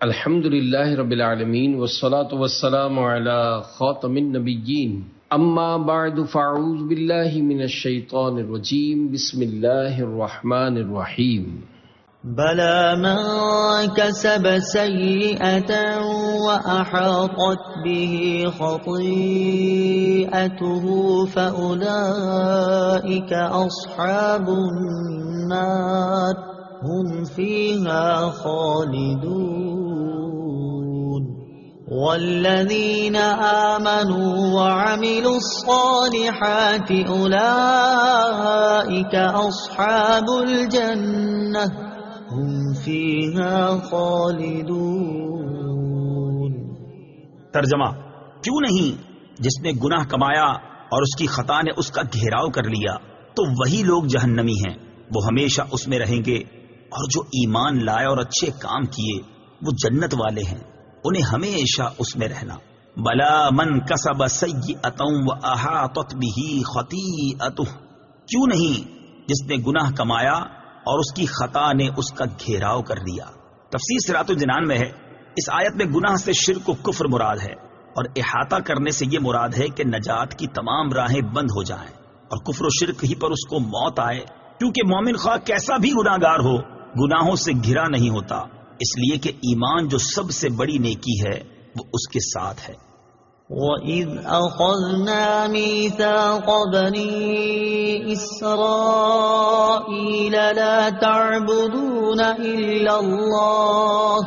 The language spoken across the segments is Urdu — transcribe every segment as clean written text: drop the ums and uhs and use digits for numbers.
الحمد للہ رب العالمین والصلاة والسلام علی خاتم النبیین اما بعد فاعوذ باللہ من الشیطان الرجیم بسم اللہ الرحمن الرحیم بلى من كسب سيئة وأحاطت به خطيئته فأولئك أصحاب النار هم فيها خالدون والذين آمنوا وعملوا الصالحات أولئك أصحاب الجنة هم فيها خالدون۔ ترجمہ: کیوں نہیں جس نے گناہ کمایا اور اس کی خطا نے اس کا گھیراؤ کر لیا تو وہی لوگ جہنمی ہیں، وہ ہمیشہ اس میں رہیں گے، اور جو ایمان لائے اور اچھے کام کیے وہ جنت والے ہیں، انہیں ہمیشہ اس میں رہنا۔ بلا من کسب سیئۃ واحاطت به خطیئتہ، کیوں نہیں جس نے گناہ کمایا اور اس کی خطا نے اس کا گھیراؤ کر لیا۔ تفسیر صراط الجنان میں ہے، اس آیت میں گناہ سے شرک و کفر مراد ہے، اور احاطہ کرنے سے یہ مراد ہے کہ نجات کی تمام راہیں بند ہو جائیں اور کفر و شرک ہی پر اس کو موت آئے، کیونکہ مومن خواہ کیسا بھی گناہ گار ہو گناہوں سے گھرا نہیں ہوتا، اس لیے کہ ایمان جو سب سے بڑی نیکی ہے وہ اس کے ساتھ ہے۔ وَإِذْ أَخَذْنَا مِيثَاقَ بَنِي إِسْرَائِيلَ لَا تَعْبُدُونَ إِلَّا اللَّهَ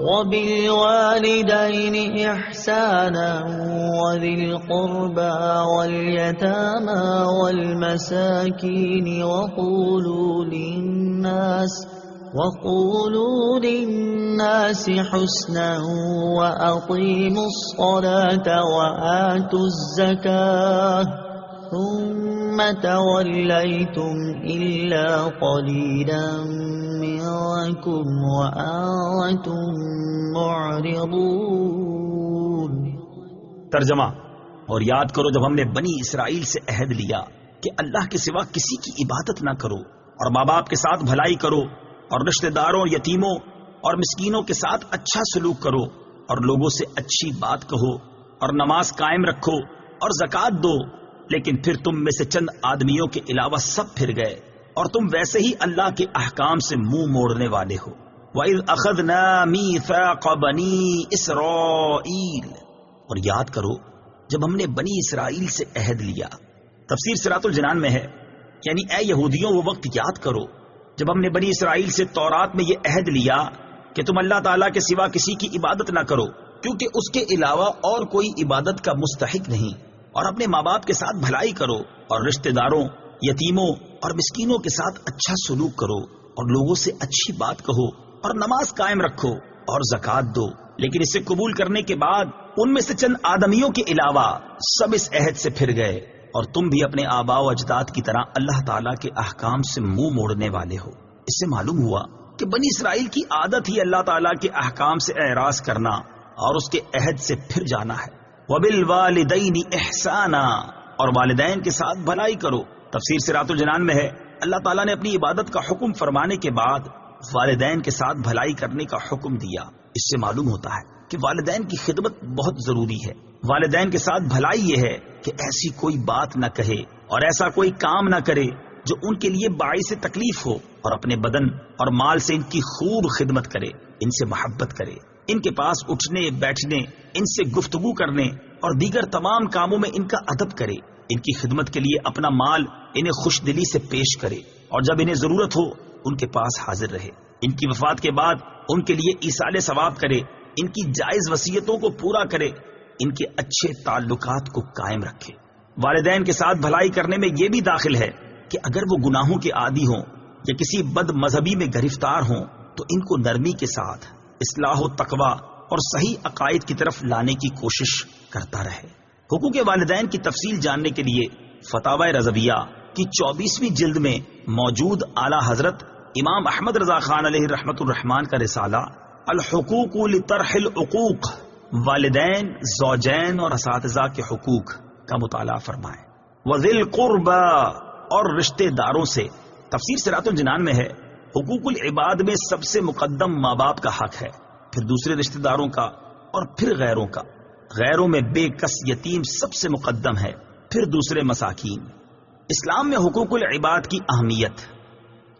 وَبِالْوَالِدَيْنِ إِحْسَانًا وَذِي الْقُرْبَى وَالْيَتَامَى وَالْمَسَاكِينِ وَقُولُوا لِلنَّاسِ حُسْنًا وَأَقِيمُوا الصَّلَاةَ وَآتُوا الزَّكَاةَ ثُمَّ تَوَلَّيْتُمْ إِلَّا قَلِيلًا مِنْكُمْ وَأَنْتُمْ مُعْرِضُونَ۔ ترجمہ: اور یاد کرو جب ہم نے بنی اسرائیل سے عہد لیا کہ اللہ کے سوا کسی کی عبادت نہ کرو، اور ماں باپ کے ساتھ بھلائی کرو، اور رشتہ داروں، یتیموں اور مسکینوں کے ساتھ اچھا سلوک کرو، اور لوگوں سے اچھی بات کہو، اور نماز قائم رکھو اور زکوٰۃ دو، لیکن پھر تم میں سے چند آدمیوں کے علاوہ سب پھر گئے، اور تم ویسے ہی اللہ کے احکام سے منہ موڑنے والے ہو۔ وَإِذْ أَخَذْنَا مِيثَاقَ بَنِي إِسْرَائِيلَ، اور یاد کرو جب ہم نے بنی اسرائیل سے عہد لیا۔ تفسیر صراط الجنان میں ہے، یعنی اے یہودیوں وہ وقت یاد کرو جب ہم نے بنی اسرائیل سے تورات میں یہ عہد لیا کہ تم اللہ تعالیٰ کے سوا کسی کی عبادت نہ کرو، کیونکہ اس کے علاوہ اور کوئی عبادت کا مستحق نہیں، اور اپنے ماں باپ کے ساتھ بھلائی کرو، اور رشتہ داروں، یتیموں اور مسکینوں کے ساتھ اچھا سلوک کرو، اور لوگوں سے اچھی بات کہو، اور نماز قائم رکھو اور زکوٰۃ دو۔ لیکن اسے قبول کرنے کے بعد ان میں سے چند آدمیوں کے علاوہ سب اس عہد سے پھر گئے، اور تم بھی اپنے آباء و اجداد کی طرح اللہ تعالیٰ کے احکام سے منہ موڑنے والے ہو۔ اس سے معلوم ہوا کہ بنی اسرائیل کی عادت ہی اللہ تعالیٰ کے احکام سے اعراض کرنا اور اس کے عہد سے پھر جانا ہے۔ وَبِالْوَالِدَيْنِ إِحْسَانًا، اور والدین کے ساتھ بھلائی کرو۔ تفسیر صراط الجنان میں ہے، اللہ تعالیٰ نے اپنی عبادت کا حکم فرمانے کے بعد والدین کے ساتھ بھلائی کرنے کا حکم دیا۔ اس سے معلوم ہوتا ہے کہ والدین کی خدمت بہت ضروری ہے۔ والدین کے ساتھ بھلائی یہ ہے کہ ایسی کوئی بات نہ کہے اور ایسا کوئی کام نہ کرے جو ان کے لیے باعث تکلیف ہو، اور اپنے بدن اور مال سے ان کی خوب خدمت کرے، ان سے محبت کرے، ان کے پاس اٹھنے بیٹھنے، ان سے گفتگو کرنے اور دیگر تمام کاموں میں ان کا ادب کرے، ان کی خدمت کے لیے اپنا مال انہیں خوش دلی سے پیش کرے، اور جب انہیں ضرورت ہو ان کے پاس حاضر رہے، ان کی وفات کے بعد ان کے لیے ایصال ثواب کرے، ان کی جائز وصیتوں کو پورا کرے، ان کے اچھے تعلقات کو قائم رکھے۔ والدین کے ساتھ بھلائی کرنے میں یہ بھی داخل ہے کہ اگر وہ گناہوں کے عادی ہوں یا کسی بد مذہبی میں گرفتار ہوں تو ان کو نرمی کے ساتھ اصلاح و تقوی اور صحیح عقائد کی طرف لانے کی کوشش کرتا رہے۔ حقوق والدین کی تفصیل جاننے کے لیے فتاوی رضویہ کی 24ویں جلد میں موجود اعلیٰ حضرت امام احمد رضا خان علیہ رحمت الرحمان کا رسالہ الحقوق لطرح العقوق، والدین، زوجین اور اساتذہ کے حقوق کا مطالعہ فرمائیں۔ وذی القربى، اور رشتہ داروں سے۔ تفسیر صراط الجنان میں ہے، حقوق العباد میں سب سے مقدم ماں باپ کا حق ہے، پھر دوسرے رشتہ داروں کا اور پھر غیروں کا. غیروں میں بے کس یتیم سب سے مقدم ہے، پھر دوسرے مساکین. اسلام میں حقوق العباد کی اہمیت.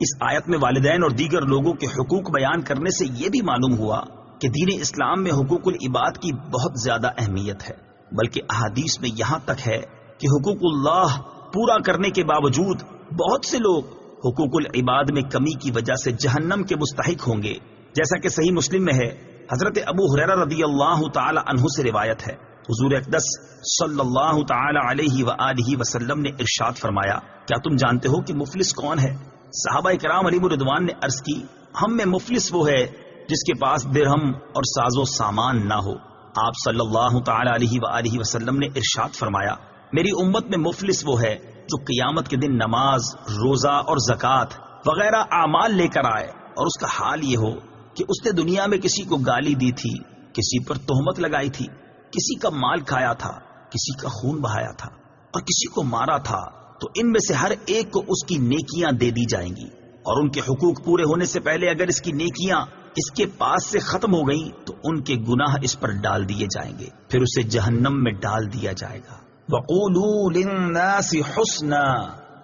اس آیت میں والدین اور دیگر لوگوں کے حقوق بیان کرنے سے یہ بھی معلوم ہوا کہ دین اسلام میں حقوق العباد کی بہت زیادہ اہمیت ہے، بلکہ احادیث میں یہاں تک ہے کہ حقوق اللہ پورا کرنے کے باوجود بہت سے لوگ حقوق العباد میں کمی کی وجہ سے جہنم کے مستحق ہوں گے. جیسا کہ صحیح مسلم میں ہے، حضرت ابو ہریرہ رضی اللہ تعالی عنہ سے روایت ہے، حضور اقدس صلی اللہ تعالی علیہ وآلہ وسلم نے ارشاد فرمایا، کیا تم جانتے ہو کہ مفلس کون ہے؟ صحابہ کرام علیہ الرضوان نے عرض کی، ہم میں مفلس وہ ہے جس کے پاس درہم اور ساز و سامان نہ ہو. آپ صلی اللہ تعالی علیہ وآلہ وسلم نے ارشاد فرمایا، میری امت میں مفلس وہ ہے جو قیامت کے دن نماز، روزہ اور زکوٰۃ وغیرہ اعمال لے کر آئے اور اس کا حال یہ ہو کہ اس نے دنیا میں کسی کو گالی دی تھی، کسی پر تہمت لگائی تھی، کسی کا مال کھایا تھا، کسی کا خون بہایا تھا اور کسی کو مارا تھا، تو ان میں سے ہر ایک کو اس کی نیکیاں دے دی جائیں گی، اور ان کے حقوق پورے ہونے سے پہلے اگر اس کی نیکیاں اس کے پاس سے ختم ہو گئیں تو ان کے گناہ اس پر ڈال دیے جائیں گے، پھر اسے جہنم میں ڈال دیا جائے گا. وَقُولُوا لِلنَّاسِ حُسْنًا،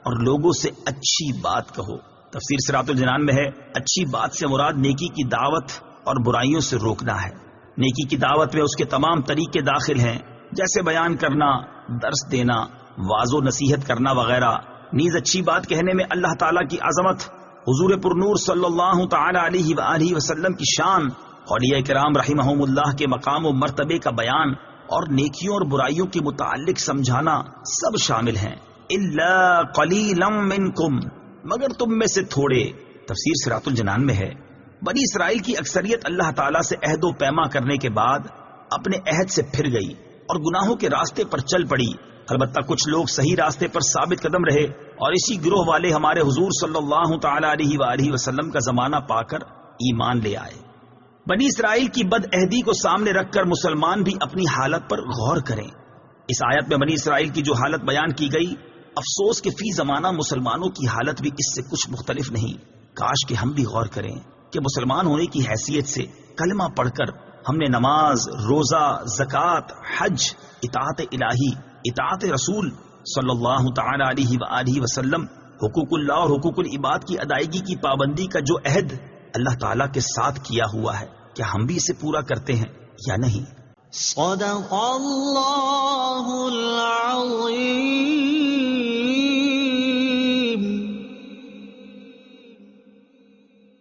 اور لوگوں سے اچھی بات کہو. تفسیر صراط الجنان میں ہے، اچھی بات سے مراد نیکی کی دعوت اور برائیوں سے روکنا ہے. نیکی کی دعوت میں اس کے تمام طریقے داخل ہیں، جیسے بیان کرنا، درس دینا، واعظ و نصیحت کرنا وغیرہ. نیز اچھی بات کہنے میں اللہ تعالیٰ کی عظمت، حضور پرنور صلی اللہ تعالی علیہ وآلہ وسلم کی شان، اولیاء کرام رحمہم اللہ کے مقام و مرتبے کا بیان اور نیکیوں اور برائیوں کے متعلق سمجھانا سب شامل ہیں. الا قلیلا منکم، مگر تم میں سے تھوڑے. تفسیر صراط الجنان میں ہے، بنی اسرائیل کی اکثریت اللہ تعالیٰ سے عہد و پیما کرنے کے بعد اپنے عہد سے پھر گئی اور گناہوں کے راستے پر چل پڑی. البتہ کچھ لوگ صحیح راستے پر ثابت قدم رہے اور اسی گروہ والے ہمارے حضور صلی اللہ تعالی علیہ وآلہ وسلم کا زمانہ پا کر ایمان لے آئے. بنی اسرائیل کی بد عہدی کو سامنے رکھ کر مسلمان بھی اپنی حالت پر غور کریں. اس آیت میں بنی اسرائیل کی جو حالت بیان کی گئی، افسوس کہ فی زمانہ مسلمانوں کی حالت بھی اس سے کچھ مختلف نہیں. کاش کہ ہم بھی غور کریں کہ مسلمان ہونے کی حیثیت سے کلمہ پڑھ کر ہم نے نماز، روزہ، زکوٰۃ، حج، اطاعت الہی، اطاعت رسول صلی اللہ تعالی علیہ وآلہ وسلم، حقوق اللہ اور حقوق العباد کی ادائیگی کی پابندی کا جو عہد اللہ تعالیٰ کے ساتھ کیا ہوا ہے، کیا ہم بھی اسے پورا کرتے ہیں یا نہیں؟ صدق اللہ العظیم.